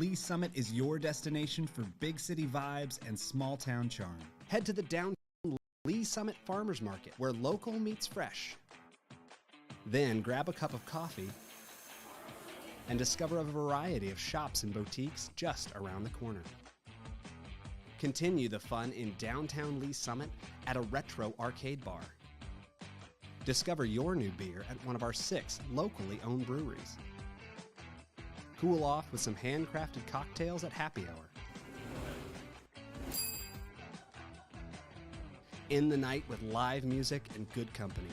Lee Summit is your destination for big city vibes and small town charm. Head to the Downtown Lee Summit Farmers Market, where local meets fresh. Then grab a cup of coffee and discover a variety of shops and boutiques just around the corner. Continue the fun in downtown Lee Summit at a retro arcade bar. Discover your new beer at one of our 6 locally owned breweries. Cool off with some handcrafted cocktails at happy hour. End the night with live music and good company.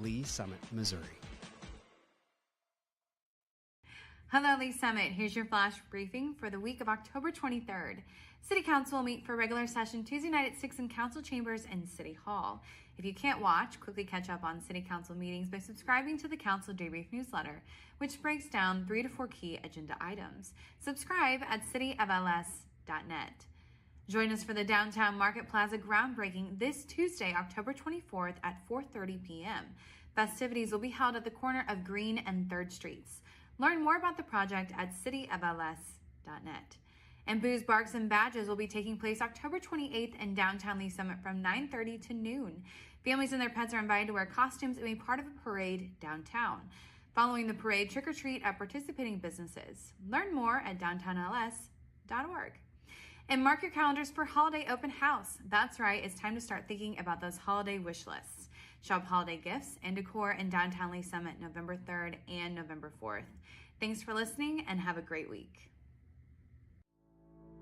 Lee Summit, Missouri. Hello, Lee Summit. Here's your flash briefing for the week of October 23rd. City Council will meet for regular session Tuesday night at 6 in Council Chambers and City Hall. If you can't watch, quickly catch up on City Council meetings by subscribing to the Council Debrief newsletter, which breaks down 3 to 4 key agenda items. Subscribe at cityofls.net. Join us for the Downtown Market Plaza groundbreaking this Tuesday, October 24th at 4:30 p.m. Festivities will be held at the corner of Green and 3rd Streets. Learn more about the project at cityofls.net. And Booze, Barks, and Badges will be taking place October 28th in downtown Lee Summit from 9:30 to noon. Families and their pets are invited to wear costumes and be part of a parade downtown. Following the parade, trick-or-treat at participating businesses. Learn more at downtownls.org. And mark your calendars for Holiday Open House. That's right, it's time to start thinking about those holiday wish lists. Shop holiday gifts and decor in downtown Lee Summit November 3rd and November 4th. Thanks for listening and have a great week.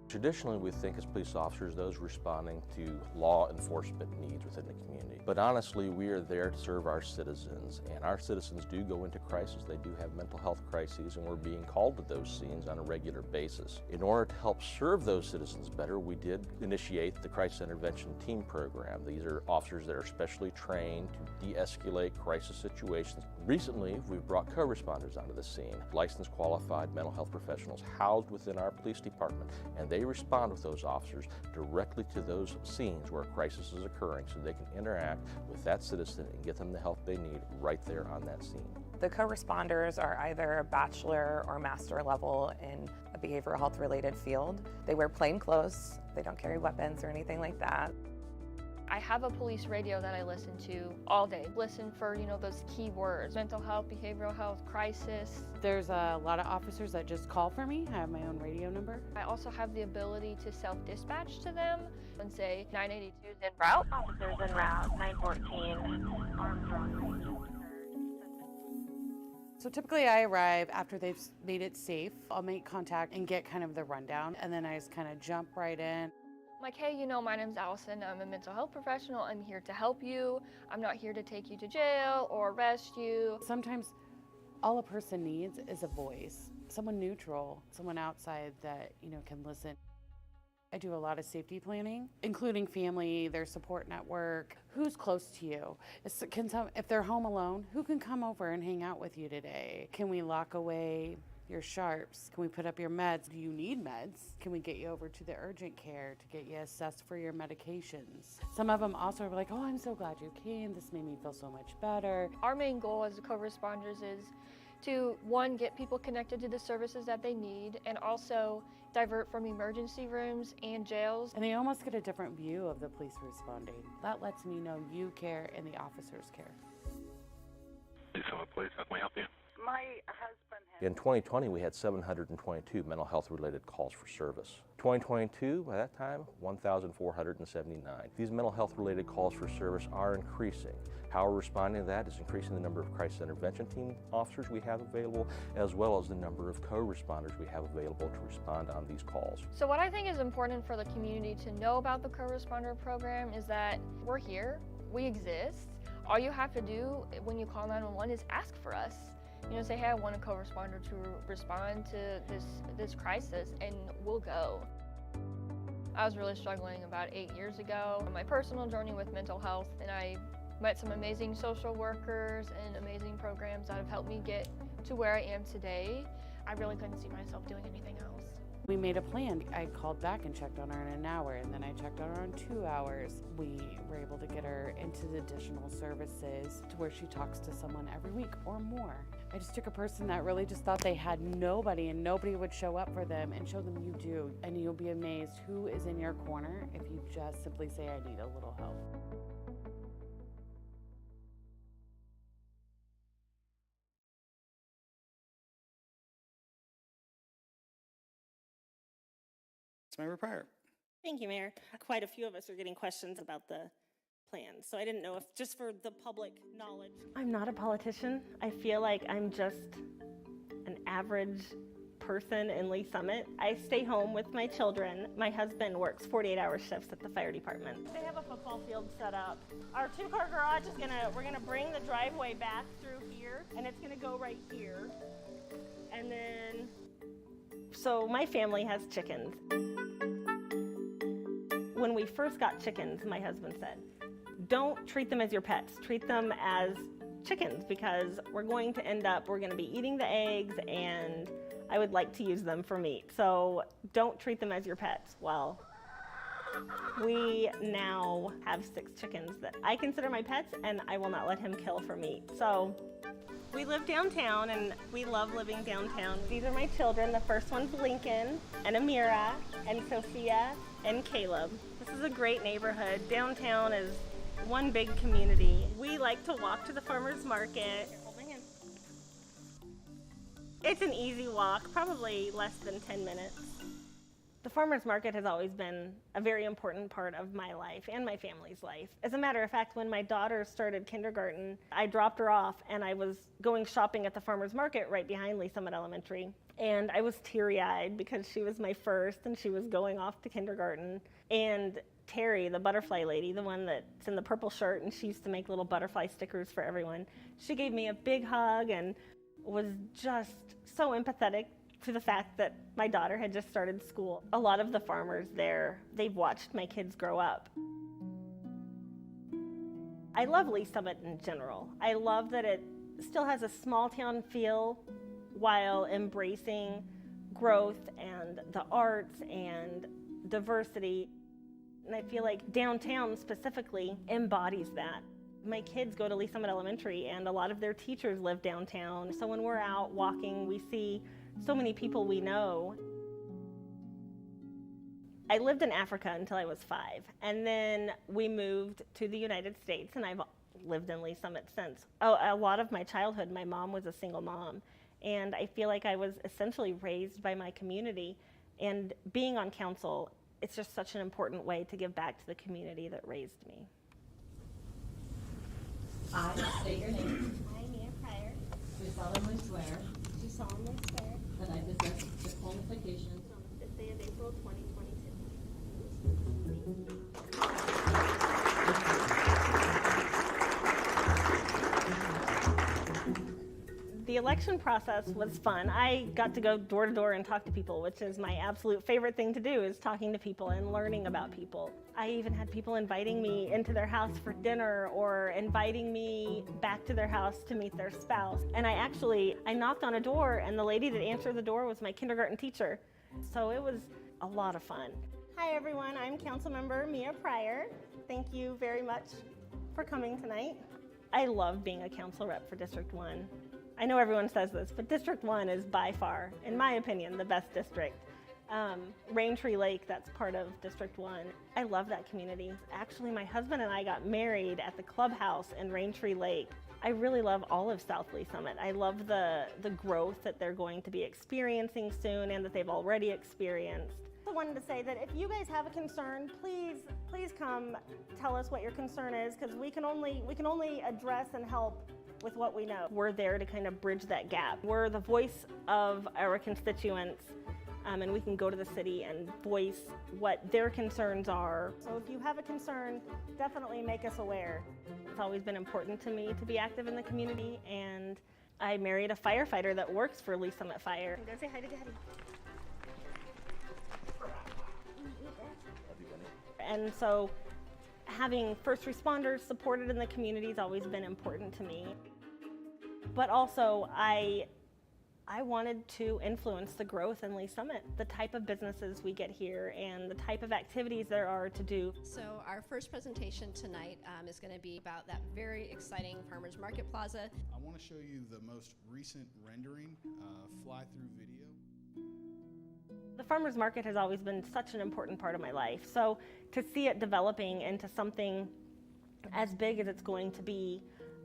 Traditionally, we think as police officers, those responding to law enforcement needs within the community. But honestly, we are there to serve our citizens, and our citizens do go into crisis. They do have mental health crises, and we're being called to those scenes on a regular basis. In order to help serve those citizens better, we did initiate the Crisis Intervention Team Program. These are officers that are specially trained to de-escalate crisis situations. Recently, we've brought co-responders onto the scene, licensed qualified mental health professionals housed within our police department, and they respond with those officers directly to those scenes where a crisis is occurring so they can interact with that citizen and get them the help they need right there on that scene. The co-responders are either a bachelor or master level in a behavioral health related field. They wear plain clothes, they don't carry weapons or anything like that. I have a police radio that I listen to all day. Listen for, those key words: mental health, behavioral health, crisis. There's a lot of officers that just call for me. I have my own radio number. I also have the ability to self-dispatch to them and say 982 is en route. Officers en route, 914, Armstrong. So typically I arrive after they've made it safe. I'll make contact and get kind of the rundown, and then I just kind of jump right in. Like, hey, my name's Allison. I'm a mental health professional. I'm here to help you. I'm not here to take you to jail or arrest you. Sometimes all a person needs is a voice, someone neutral, someone outside that, can listen. I do a lot of safety planning, including family, their support network, who's close to you. If they're home alone, who can come over and hang out with you today? Can we lock away your sharps? Can we put up your meds? Do you need meds? Can we get you over to the urgent care to get you assessed for your medications? Some of them also are like, oh, I'm so glad you came. This made me feel so much better. Our main goal as co-responders is to, one, get people connected to the services that they need, and also divert from emergency rooms and jails. And they almost get a different view of the police responding. That lets me know you care and the officers care. Please, how can we help you? My husband In 2020, we had 722 mental health related calls for service. 2022, by that time, 1,479. These mental health related calls for service are increasing. How we're responding to that is increasing the number of crisis intervention team officers we have available, as well as the number of co-responders we have available to respond on these calls. So what I think is important for the community to know about the co-responder program is that we're here, we exist. All you have to do when you call 911 is ask for us. Say, hey, I want a co-responder to respond to this crisis, and we'll go. I was really struggling about 8 years ago on my personal journey with mental health, and I met some amazing social workers and amazing programs that have helped me get to where I am today. I really couldn't see myself doing anything else. We made a plan. I called back and checked on her in an hour, and then I checked on her in 2 hours. We were able to get her into the additional services to where she talks to someone every week or more. I just took a person that really just thought they had nobody and nobody would show up for them and show them you do. And you'll be amazed who is in your corner if you just simply say, I need a little help. Member Pryor. Thank you, Mayor. Quite a few of us are getting questions about the plan, so I didn't know if, just for the public knowledge. I'm not a politician. I feel like I'm just an average person in Lee Summit. I stay home with my children. My husband works 48-hour shifts at the fire department. They have a football field set up. Our two-car garage is we're gonna bring the driveway back through here, and it's gonna go right here. And then, so my family has chickens. When we first got chickens, my husband said, don't treat them as your pets, treat them as chickens, because we're going to be eating the eggs, and I would like to use them for meat. So don't treat them as your pets. Well, we now have 6 chickens that I consider my pets, and I will not let him kill for meat. So we live downtown, and we love living downtown. These are my children. The first one's Lincoln, and Amira, and Sophia, and Caleb. This is a great neighborhood. Downtown is one big community. We like to walk to the farmer's market. Here, hold my hand. It's an easy walk, probably less than 10 minutes. The farmer's market has always been a very important part of my life and my family's life. As a matter of fact, when my daughter started kindergarten, I dropped her off and I was going shopping at the farmer's market right behind Lee Summit Elementary. And I was teary-eyed because she was my first and she was going off to kindergarten. And Terry, the butterfly lady, the one that's in the purple shirt, and she used to make little butterfly stickers for everyone, she gave me a big hug and was just so empathetic to the fact that my daughter had just started school. A lot of the farmers there, they've watched my kids grow up. I love Lee Summit in general. I love that it still has a small town feel while embracing growth and the arts and diversity. And I feel like downtown specifically embodies that. My kids go to Lee Summit Elementary, and a lot of their teachers live downtown. So when we're out walking, we see so many people we know. I lived in Africa until I was 5, and then we moved to the United States, and I've lived in Lee Summit since. A lot of my childhood, my mom was a single mom, and I feel like I was essentially raised by my community. And being on council, it's just such an important way to give back to the community that raised me. I state your name. I, Mia Pryor, Do solemnly swear do solemnly swear that I possess the qualifications on the 5th day of April 2022. The election process was fun. I got to go door to door and talk to people, which is my absolute favorite thing to do, is talking to people and learning about people. I even had people inviting me into their house for dinner or inviting me back to their house to meet their spouse. And I knocked on a door, and the lady that answered the door was my kindergarten teacher. So it was a lot of fun. Hi everyone, I'm Councilmember Mia Pryor. Thank you very much for coming tonight. I love being a council rep for District 1. I know everyone says this, but District 1 is by far, in my opinion, the best district. Raintree Lake, that's part of District 1. I love that community. Actually, my husband and I got married at the clubhouse in Raintree Lake. I really love all of South Lee Summit. I love the growth that they're going to be experiencing soon and that they've already experienced. I wanted to say that if you guys have a concern, please come tell us what your concern is, because we can only address and help with what we know. We're there to kind of bridge that gap. We're the voice of our constituents, and we can go to the city and voice what their concerns are. So if you have a concern, definitely make us aware. It's always been important to me to be active in the community, and I married a firefighter that works for Lee Summit Fire. Go say hi to Daddy. And so having first responders supported in the community has always been important to me. But also, I I wanted to influence the growth in Lee Summit, the type of businesses we get here and the type of activities there are to do. So our first presentation tonight is going to be about that very exciting Farmers Market Plaza. I want to show you the most recent rendering fly-through video. The farmers market has always been such an important part of my life. So to see it developing into something as big as it's going to be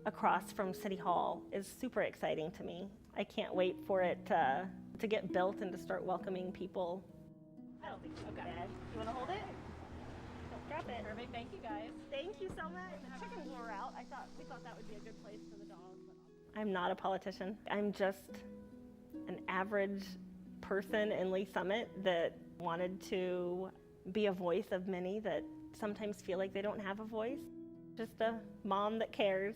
across from City Hall is super exciting to me. I can't wait for it to get built and to start welcoming people. I don't think you got it. You want to hold it? Don't drop it. Perfect. Thank you, guys. Thank you so much. The chickens were out. We thought that would be a good place for the dogs. I'm not a politician. I'm just an average person in Lee Summit that wanted to be a voice of many that sometimes feel like they don't have a voice. Just a mom that cares.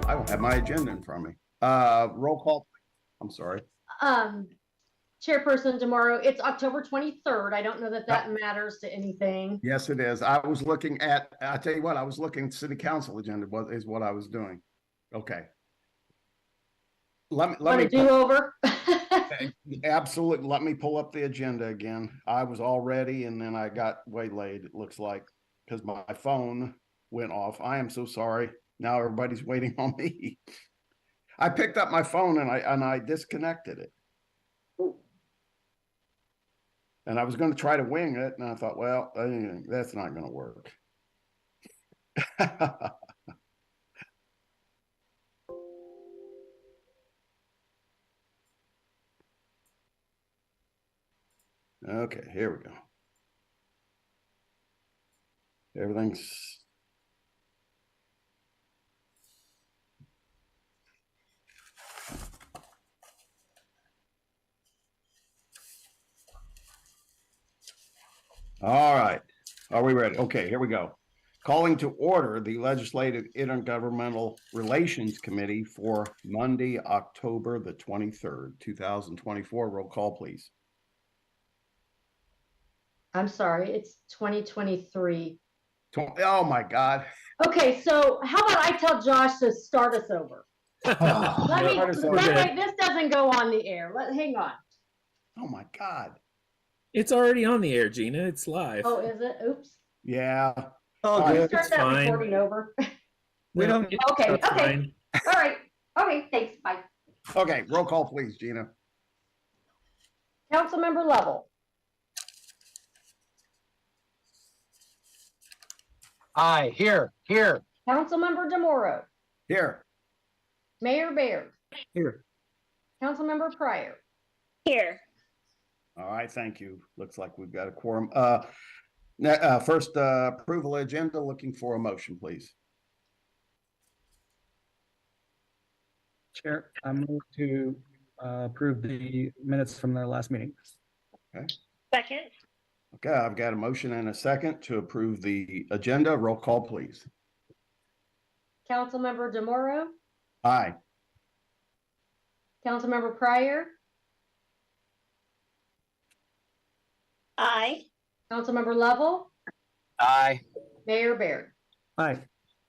I don't have my agenda in front of me. Roll call. I'm sorry. Chairperson tomorrow, it's October 23rd. I don't know that that matters to anything. Yes, it is. I was looking at, I tell you what, I was looking city council agenda is what I was doing. Okay. Let me do over. Absolutely. Let me pull up the agenda again. I was all ready and then I got waylaid, it looks like, because my phone went off. I am so sorry. Now everybody's waiting on me. I picked up my phone and I disconnected it. And I was going to try to wing it, and I thought, well, that's not going to work. Okay, here we go. Everything's all right. Are we ready? Okay, here we go. Calling to order the Legislative Intergovernmental Relations Committee for Monday, October the 23rd, 2024. Roll call, please. I'm sorry, it's 2023. Oh my God. Okay, so how about I tell Josh to start us over? This doesn't go on the air. Hang on. Oh my God. It's already on the air, Gina. It's live. Oh, is it? Oops. Yeah. Oh, All good. right. Start It's that fine. recording over. We don't. Okay, That's okay. fine. All right. Okay, thanks. Bye. Okay, roll call, please, Gina. Councilmember Lovell, Aye, here. Councilmember DeMoro, Here. Mayor Baird, Here. Councilmember Pryor. Here. All right, thank you. Looks like we've got a quorum. First, approval agenda, looking for a motion, please. Chair, I move to approve the minutes from the last meeting. Okay. Second. Okay, I've got a motion and a second to approve the agenda. Roll call, please. Councilmember DeMoro, Aye. Councilmember Pryor, Aye. Councilmember Lovell, Aye. Mayor Baird. Aye.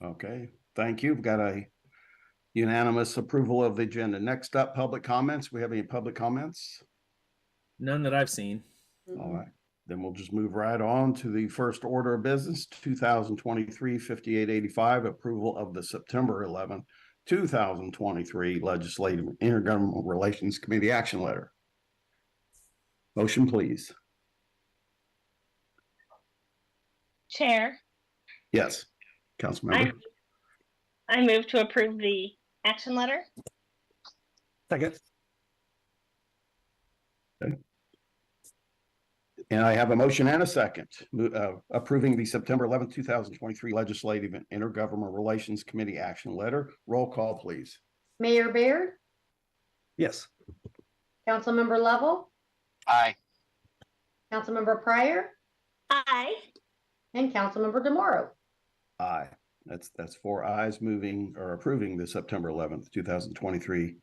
Okay, thank you. We've got a unanimous approval of the agenda. Next up, public comments. We have any public comments? None that I've seen. All right, then we'll just move right on to the first order of business, 2023-5885, approval of the September 11, 2023 Legislative Intergovernmental Relations Committee action letter. Motion, please. Chair, Yes, Councilmember. I move to approve the action letter. Second. Okay. And I have a motion and a second, approving the September 11, 2023 Legislative and Intergovernmental Relations Committee action letter. Roll call, please. Mayor Baird, Yes. Councilmember Lovell, Aye. Councilmember Pryor, Aye. and Councilmember DeMoro. Aye. That's 4 ayes moving or approving the September 11th, 2023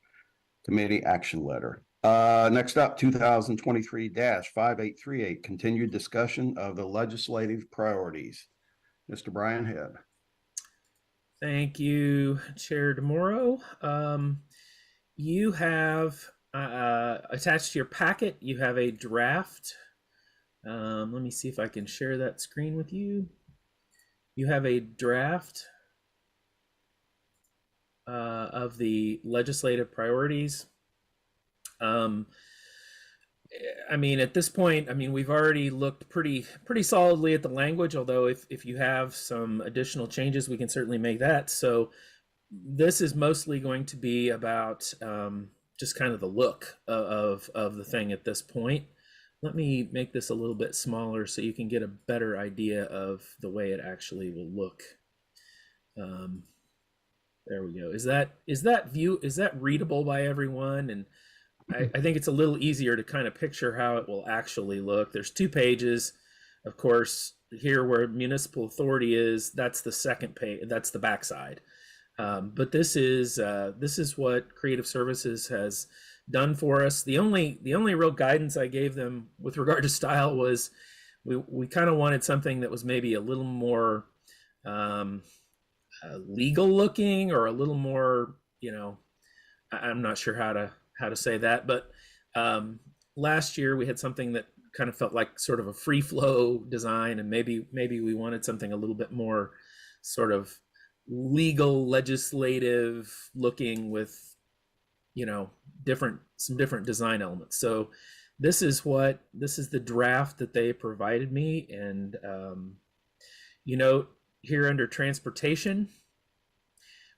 committee action letter. Next up, 2023-5838, continued discussion of the legislative priorities. Mr. Brian Head. Thank you, Chair DeMoro. You have attached to your packet, you have a draft. Let me see if I can share that screen with you. You have a draft of the legislative priorities. I mean, at this point, I mean, we've already looked pretty solidly at the language, although if you have some additional changes, we can certainly make that. So this is mostly going to be about just kind of the look of the thing at this point. Let me make this a little bit smaller so you can get a better idea of the way it actually will look. There we go. Is that readable by everyone? And I think it's a little easier to kind of picture how it will actually look. There's 2 pages. Of course, here where municipal authority is, that's the second page, that's the backside. But this is what Creative Services has done for us. The only real guidance I gave them with regard to style was we kind of wanted something that was maybe a little more legal looking, or a little more, you know, I'm not sure how to say that, but last year we had something that kind of felt like sort of a free flow design, and maybe we wanted something a little bit more sort of legal, legislative looking with, you know, some different design elements. So this is the draft that they provided me. And you know, here under transportation,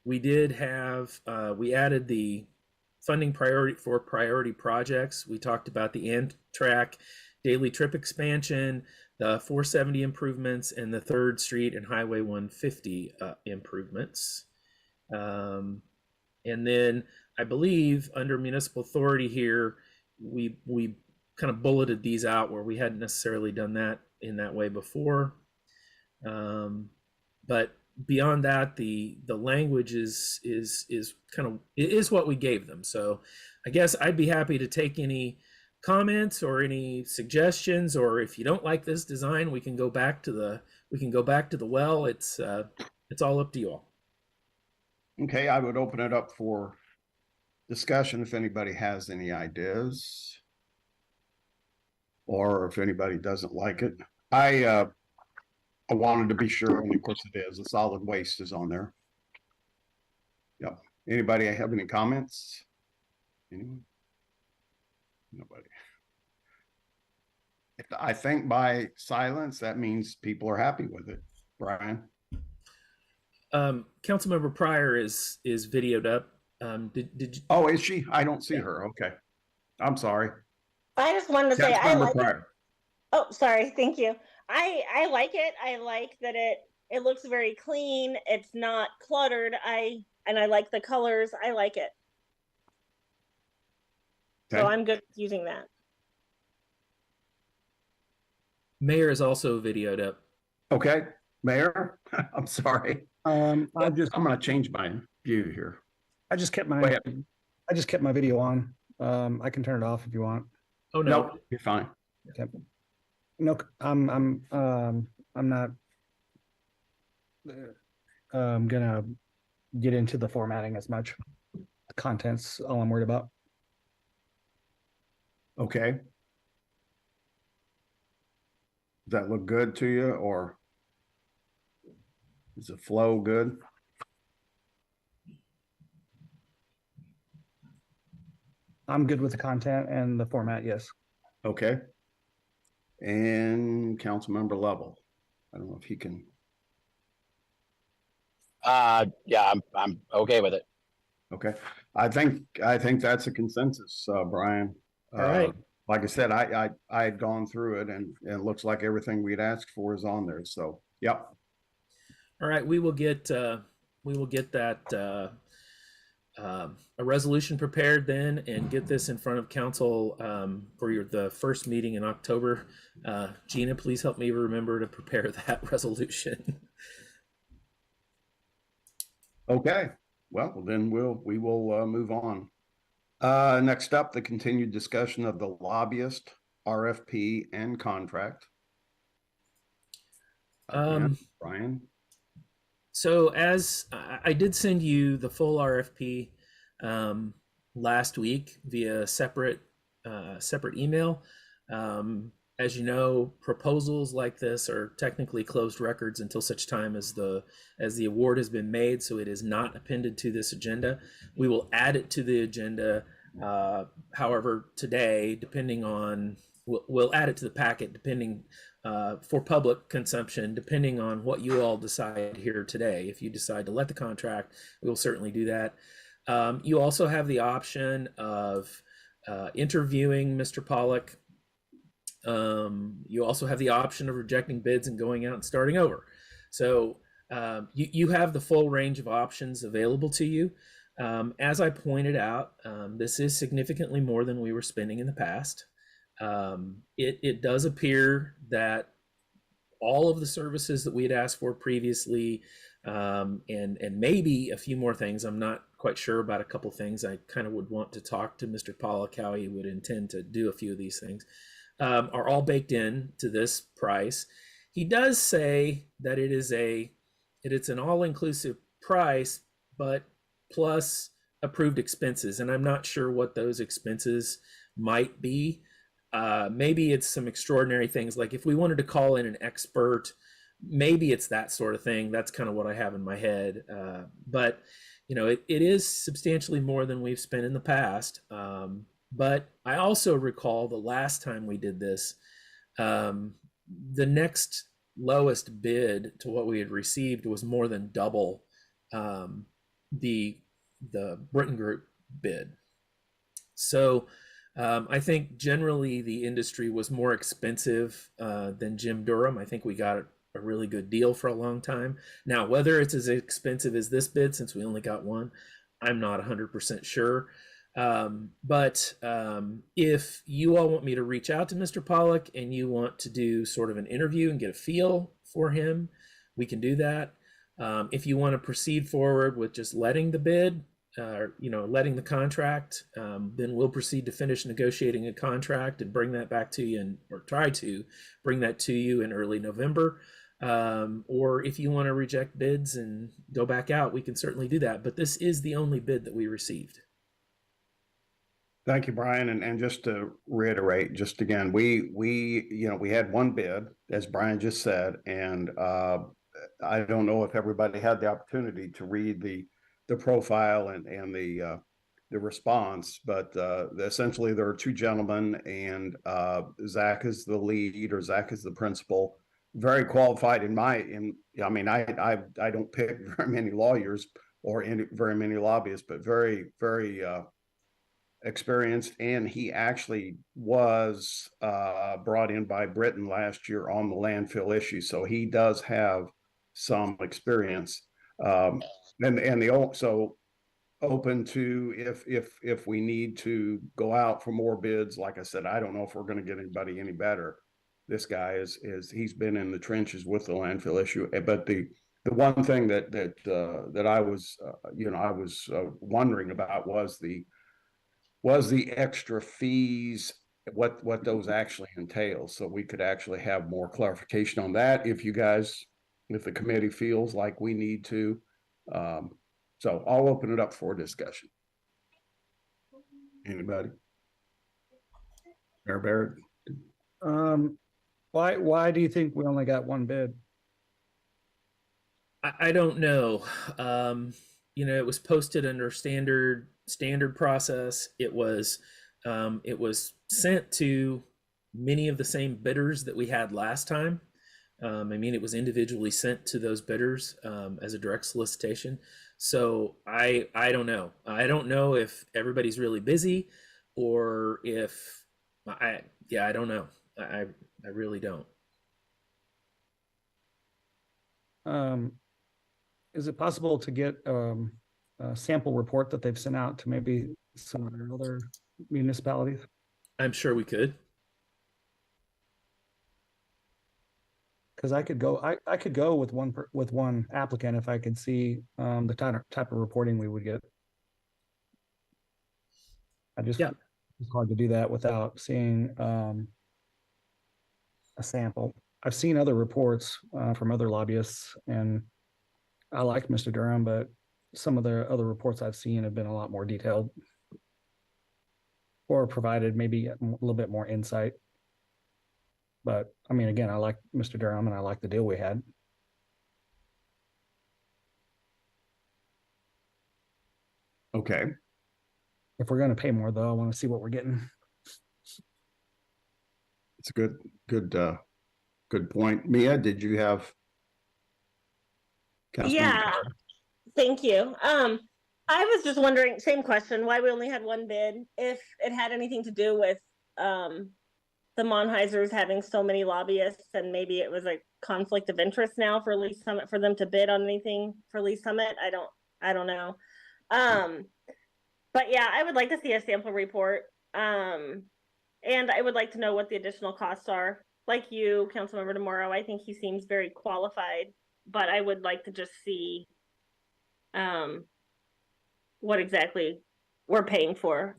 we did have we added the funding priority for priority projects. We talked about the Amtrak daily trip expansion, the 470 improvements, and the 3rd Street and Highway 150 improvements. And then I believe under municipal authority here, we kind of bulleted these out where we hadn't necessarily done that in that way before. But beyond that, the language is kind of, it is what we gave them. So I guess I'd be happy to take any comments or any suggestions, or if you don't like this design, we can go back to the well. It's all up to you all. Okay, I would open it up for discussion if anybody has any ideas, or if anybody doesn't like it. I wanted to be sure, and of course it is. The solid waste is on there. Yep. Anybody have any comments? Anyone? Nobody. I think by silence, that means people are happy with it. Brian? Councilmember Pryor is videoed up. Did you? Oh, is she? I don't see her. Okay. I'm sorry. I just wanted to say I Councilmember like it. Pryor. Oh, sorry. Thank you. I like it. I like that it looks very clean. It's not cluttered. I like the colors. I like it. Okay. So I'm good with using that. Mayor is also videoed up. Okay. Mayor, I'm sorry. I'm going to change my view here. I just kept Go my ahead. video on. I can turn it off if you want. Oh no, Nope, you're fine. Okay. No, I'm not gonna get into the formatting as much. The content's all I'm worried about. Okay. Does that look good to you, or is the flow good? I'm good with the content and the format, yes. Okay. And Councilmember Level. I don't know if he can. Yeah, I'm okay with it. Okay. I think that's a consensus, Brian. All right. Like I said, I had gone through it, and it looks like everything we'd asked for is on there. So, yep. All right, we will get that a resolution prepared then, and get this in front of council for the first meeting in October. Gina, please help me remember to prepare that resolution. Okay. Well, then we will move on. Next up, the continued discussion of the lobbyist RFP and contract. Brian. So as I did send you the full RFP last week via separate email. As you know, proposals like this are technically closed records until such time as the award has been made, so it is not appended to this agenda. We will add it to the agenda, however, today, depending on, we'll add it to the packet depending for public consumption, depending on what you all decide here today. If you decide to let the contract, we will certainly do that. You also have the option of interviewing Mr. Pollock. You also have the option of rejecting bids and going out and starting over. So you have the full range of options available to you. As I pointed out, this is significantly more than we were spending in the past. It does appear that all of the services that we had asked for previously, and maybe a few more things, I'm not quite sure about a couple things. I kind of would want to talk to Mr. Pollock how he would intend to do a few of these things. Are all baked in to this price. He does say that it's an all-inclusive price, but plus approved expenses, and I'm not sure what those expenses might be. Maybe it's some extraordinary things, like if we wanted to call in an expert, maybe it's that sort of thing. That's kind of what I have in my head. But you know, it is substantially more than we've spent in the past. But I also recall the last time we did this, the next lowest bid to what we had received was more than double the Britton Group bid. So I think generally the industry was more expensive than Jim Durham. I think we got a really good deal for a long time. Now, whether it's as expensive as this bid, since we only got one, I'm not 100% sure. But if you all want me to reach out to Mr. Pollock and you want to do sort of an interview and get a feel for him, we can do that. If you want to proceed forward with just letting the bid, letting the contract, then we'll proceed to finish negotiating a contract and bring that back to you, or try to bring that to you in early November. Or if you want to reject bids and go back out, we can certainly do that. But this is the only bid that we received. Thank you, Brian. And just to reiterate, just again, we had one bid, as Brian just said, and I don't know if everybody had the opportunity to read the profile and the response, but essentially there are two gentlemen, and Zach is the lead, or Zach is the principal, very qualified I mean, I don't pick very many lawyers or very many lobbyists, but very, very experienced, and he actually was brought in by Britain last year on the landfill issue, so he does have some experience. So open to if we need to go out for more bids. Like I said, I don't know if we're going to get anybody any better. This guy is he's been in the trenches with the landfill issue, but the one thing that I was I was wondering about was the extra fees, what those actually entail, so we could actually have more clarification on that if the committee feels like we need to. So I'll open it up for discussion. Anybody? Mayor Barrett? Why do you think we only got one bid? I don't know. It was posted under standard process. It was sent to many of the same bidders that we had last time. It was individually sent to those bidders as a direct solicitation. So I don't know. I don't know if everybody's really busy, or if I don't know. I really don't. Is it possible to get a sample report that they've sent out to maybe some of their other municipalities? I'm sure we could. Because I could go with one applicant if I could see the type of reporting we would get. It's hard to do that without seeing a sample. I've seen other reports from other lobbyists, and I like Mr. Durham, but some of the other reports I've seen have been a lot more detailed, or provided maybe a little bit more insight. But again, I like Mr. Durham, and I like the deal we had. Okay. If we're going to pay more, though, I want to see what we're getting. It's a good point. Mia, did you have? Yeah, thank you. I was just wondering, same question, why we only had one bid, if it had anything to do with the Monheisers having so many lobbyists, and maybe it was a conflict of interest now for Lee Summit for them to bid on anything for Lee Summit. I don't know. But yeah, I would like to see a sample report. And I would like to know what the additional costs are. Like you, Councilmember Demoro, I think he seems very qualified, but I would like to just see what exactly we're paying for.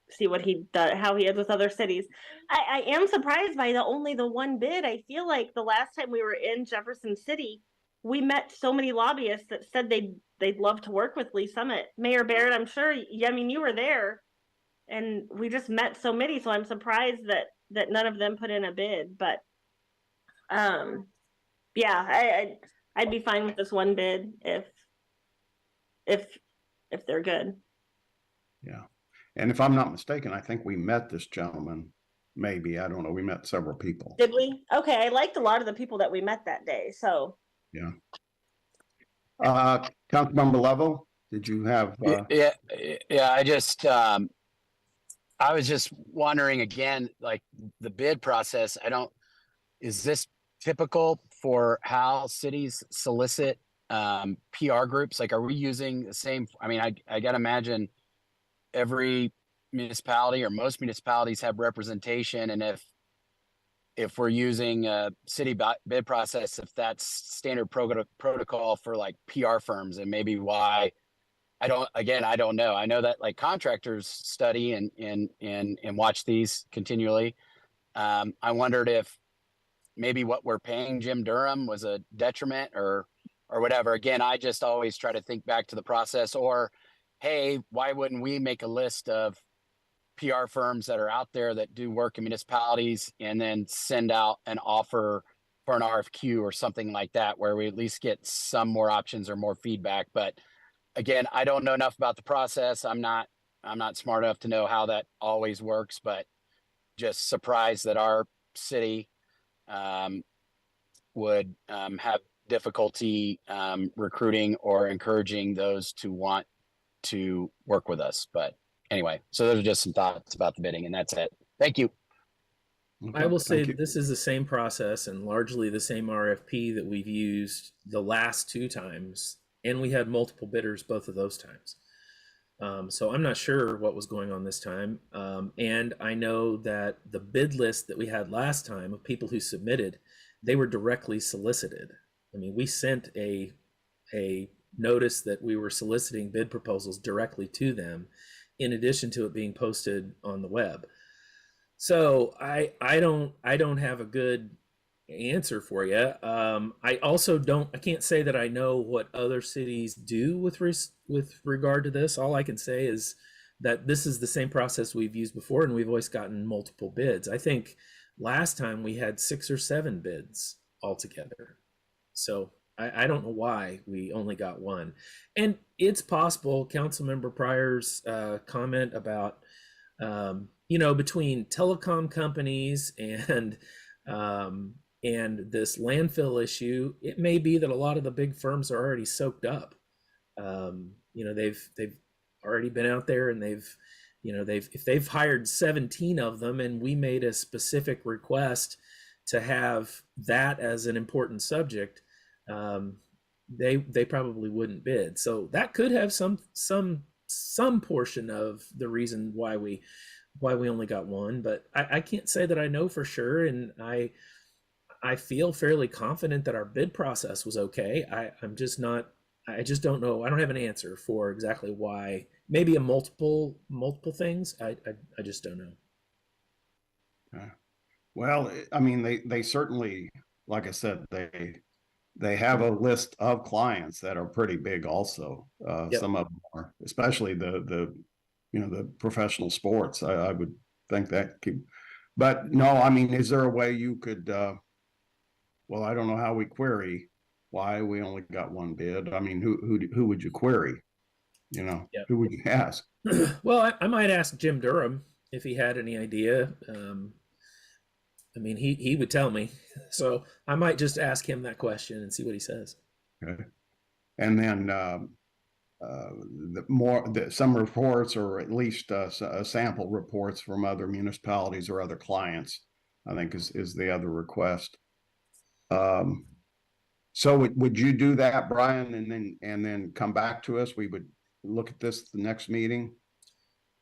See what he does, how he is with other cities. I am surprised by only the one bid. I feel like the last time we were in Jefferson City, we met so many lobbyists that said they'd love to work with Lee Summit. Mayor Barrett, I'm sure, you were there, and we just met so many, so I'm surprised that none of them put in a bid. But yeah, I'd be fine with this one bid if they're good. Yeah. And if I'm not mistaken, I think we met this gentleman. Maybe, I don't know. We met several people. Did we? Okay, I liked a lot of the people that we met that day. So yeah. Councilmember Level, did you have? Yeah. I was just wondering again, like the bid process. Is this typical for how cities solicit PR groups? Like, are we using the same? I gotta imagine every municipality or most municipalities have representation, and if we're using a city bid process, if that's standard protocol for like PR firms, and maybe why. I don't know. I know that like contractors study and watch these continually. I wondered if maybe what we're paying Jim Durham was a detriment or whatever. Again, I just always try to think back to the process, or hey, why wouldn't we make a list of PR firms that are out there that do work in municipalities, and then send out an offer for an RFQ or something like that, where we at least get some more options or more feedback. But again, I don't know enough about the process. I'm not smart enough to know how that always works, but just surprised that our city would have difficulty recruiting or encouraging those to want to work with us. But anyway, so those are just some thoughts about the bidding, and that's it. Thank you. I will say this is the same process and largely the same RFP that we've used the last 2 times, and we had multiple bidders both of those times. So I'm not sure what was going on this time. And I know that the bid list that we had last time of people who submitted, they were directly solicited. I mean, we sent a notice that we were soliciting bid proposals directly to them, in addition to it being posted on the web. So I don't have a good answer for you. I can't say that I know what other cities do with regard to this. All I can say is that this is the same process we've used before, and we've always gotten multiple bids. I think last time we had 6 or 7 bids altogether. So I don't know why we only got 1. And it's possible Councilmember Pryor's comment about between telecom companies and this landfill issue, it may be that a lot of the big firms are already soaked up. They've already been out there, and if they've hired 17 of them, and we made a specific request to have that as an important subject, they probably wouldn't bid. So that could have some portion of the reason why we only got 1, but I can't say that I know for sure. And I feel fairly confident that our bid process was okay. I just don't know. I don't have an answer for exactly why. Maybe a multiple things. I just don't know. Well, I mean, they certainly, like I said, they have a list of clients that are pretty big also. Yep. Some of them are, especially the professional sports. I would think that but no, I mean, is there a way you could, well, I don't know how we query why we only got 1 bid. I mean, who would you query? Yep. Who would you ask? Well, I might ask Jim Durham if he had any idea. I mean, he would tell me, so I might just ask him that question and see what he says. Okay. And then some reports, or at least sample reports from other municipalities or other clients, I think is the other request. So would you do that, Brian, and then come back to us? We would look at this the next meeting.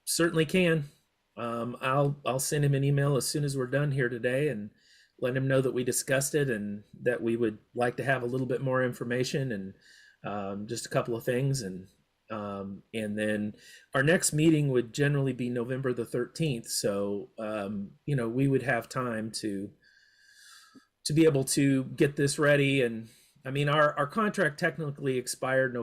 Certainly can. I'll send him an email as soon as we're done here today and let him know that we discussed it and that we would like to have a little bit more information and just a couple of things. And then our next meeting would generally be November the 13th. So, we would have time to be able to get this ready. And I mean, our contract technically expired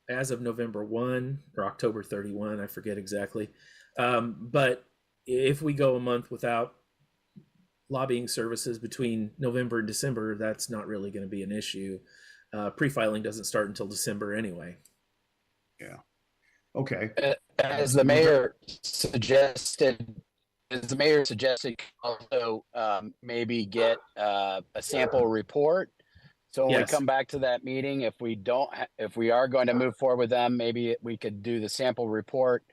as of November 1 or October 31. I forget exactly. But if we go a month without lobbying services between November and December, that's not really going to be an issue. Pre-filing doesn't start until December anyway. Yeah. Okay. As the mayor suggested, also maybe get a sample report. So when we come back to that meeting, if we are going to move forward with them, maybe we could do the sample report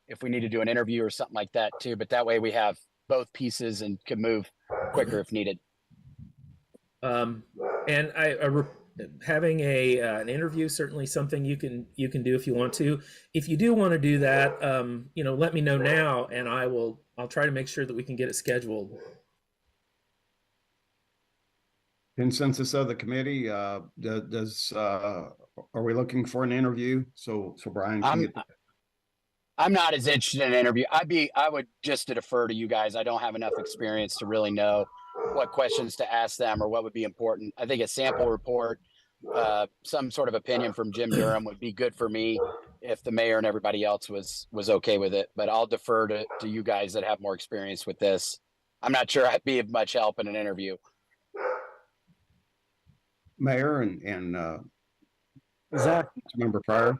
if we need to do an interview or something like that too. But that way we have both pieces and can move quicker if needed. And having an interview, certainly something you can do if you want to. If you do want to do that, let me know now, and I'll try to make sure that we can get it scheduled. Consensus of the committee, are we looking for an interview? So Brian can get I'm not as interested in an interview. I would just defer to you guys. I don't have enough experience to really know what questions to ask them or what would be important. I think a sample report, some sort of opinion from Jim Durham would be good for me. if the mayor and everybody else was okay with it, but I'll defer to you guys that have more experience with this. I'm not sure I'd be of much help in an interview. Mayor and Zach, Member Pryor.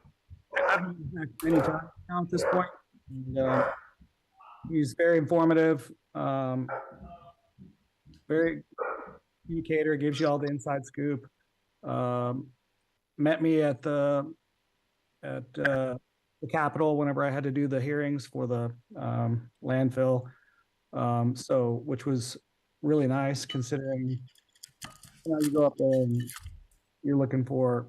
I've met Zach many times now at this point. And, he's very informative, very communicator, gives you all the inside scoop. Met me at the Capitol whenever I had to do the hearings for the landfill. So which was really nice considering you go up there and you're looking for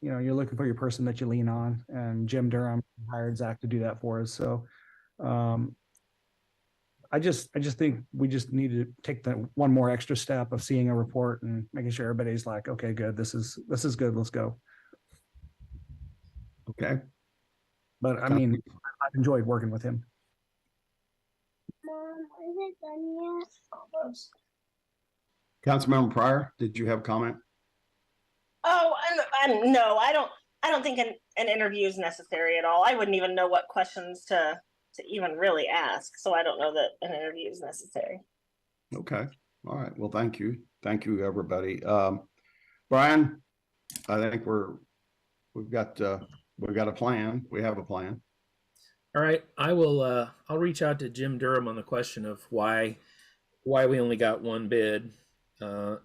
your person that you lean on, and Jim Durham hired Zach to do that for us. So I just think we just need to take that one more extra step of seeing a report and making sure everybody's like, okay, good, this is good, let's go. Okay. But I mean, I've enjoyed working with him. Mom, is it done yet? Almost. Councilmember Pryor, did you have a comment? Oh, no, I don't think an interview is necessary at all. I wouldn't even know what questions to even really ask. So I don't know that an interview is necessary. Okay. All right. Well, thank you. Thank you, everybody. Brian, I think we've got a plan. We have a plan. All right. I'll reach out to Jim Durham on the question of why we only got one bid. And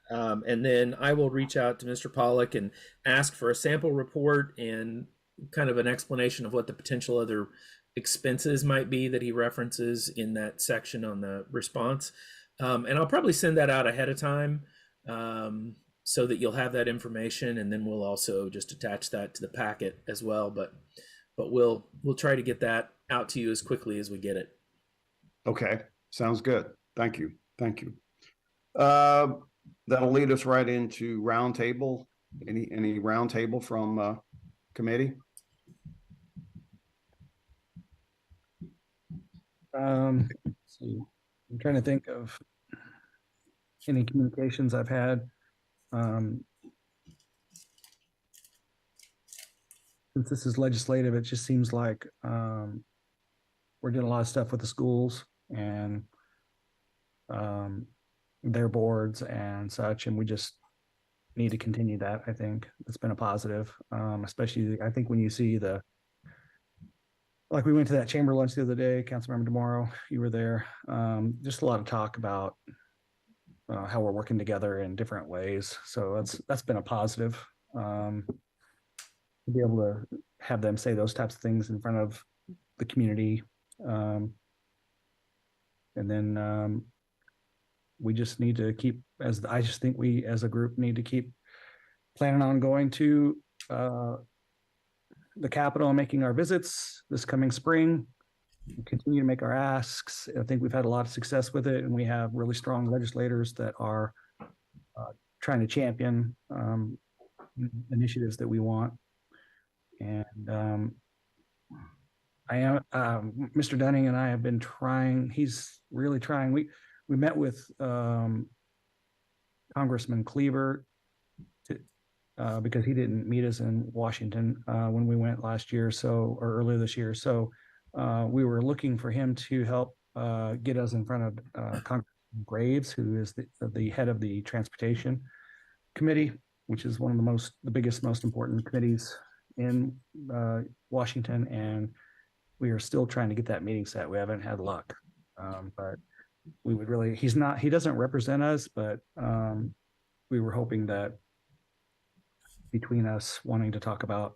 then I will reach out to Mr. Pollock and ask for a sample report and kind of an explanation of what the potential other expenses might be that he references in that section on the response. And I'll probably send that out ahead of time so that you'll have that information, and then we'll also just attach that to the packet as well. But we'll try to get that out to you as quickly as we get it. Okay. Sounds good. Thank you. Thank you. That'll lead us right into roundtable. Any roundtable from committee? Let's see. I'm trying to think of any communications I've had. Since this is legislative, it just seems like we're doing a lot of stuff with the schools and their boards and such, and we just need to continue that. I think it's been a positive, especially I think when you see like we went to that chamber lunch the other day, Councilmember Demorrow, you were there. Just a lot of talk about how we're working together in different ways. So that's been a positive. To be able to have them say those types of things in front of the community. And then we just need to keep, I just think we as a group need to keep planning on going to the Capitol and making our visits this coming spring. We continue to make our asks. I think we've had a lot of success with it, and we have really strong legislators that are trying to champion initiatives that we want. And I am Mr. Dunning and I have been trying. He's really trying. We met with Congressman Cleaver because he didn't meet us in Washington when we went last year, or earlier this year. So we were looking for him to help get us in front of Congressman Graves, who is the head of the Transportation Committee, which is one of the biggest, most important committees in Washington. And we are still trying to get that meeting set. We haven't had luck, but we would really, he doesn't represent us, but we were hoping that between us wanting to talk about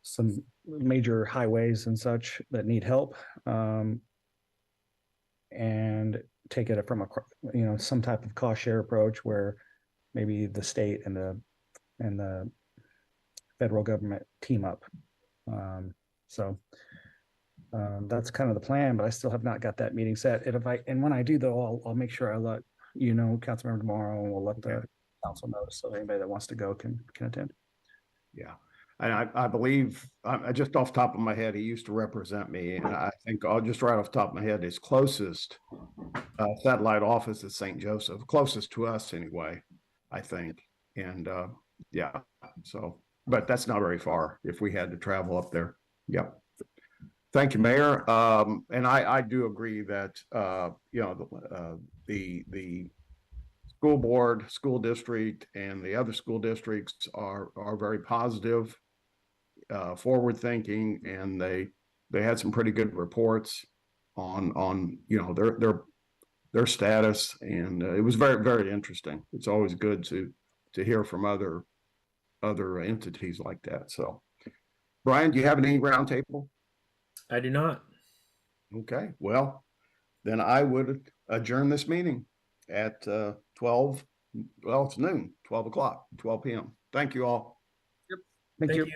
some major highways and such that need help, and take it from some type of cost share approach where maybe the state and the federal government team up. So that's kind of the plan, but I still have not got that meeting set. And when I do, though, I'll make sure I let Councilmember tomorrow, and we'll let the council know so anybody that wants to go can attend. Yeah. And I believe, just off the top of my head, he used to represent me. And I think I'll just right off the top of my head, his closest satellite office is St. Joseph, closest to us anyway, I think. And yeah, so but that's not very far if we had to travel up there. Yep. Thank you, Mayor. And I do agree that, you know, the school board, school district, and the other school districts are very positive, forward thinking, and they had some pretty good reports on you know their status, and it was very, very interesting. It's always good to hear from other entities like that. So, Brian, do you have any roundtable? I do not. Okay, well, then I would adjourn this meeting at 12. Well, it's noon, 12 o'clock, 12 p.m. Thank you all. Thank you. you.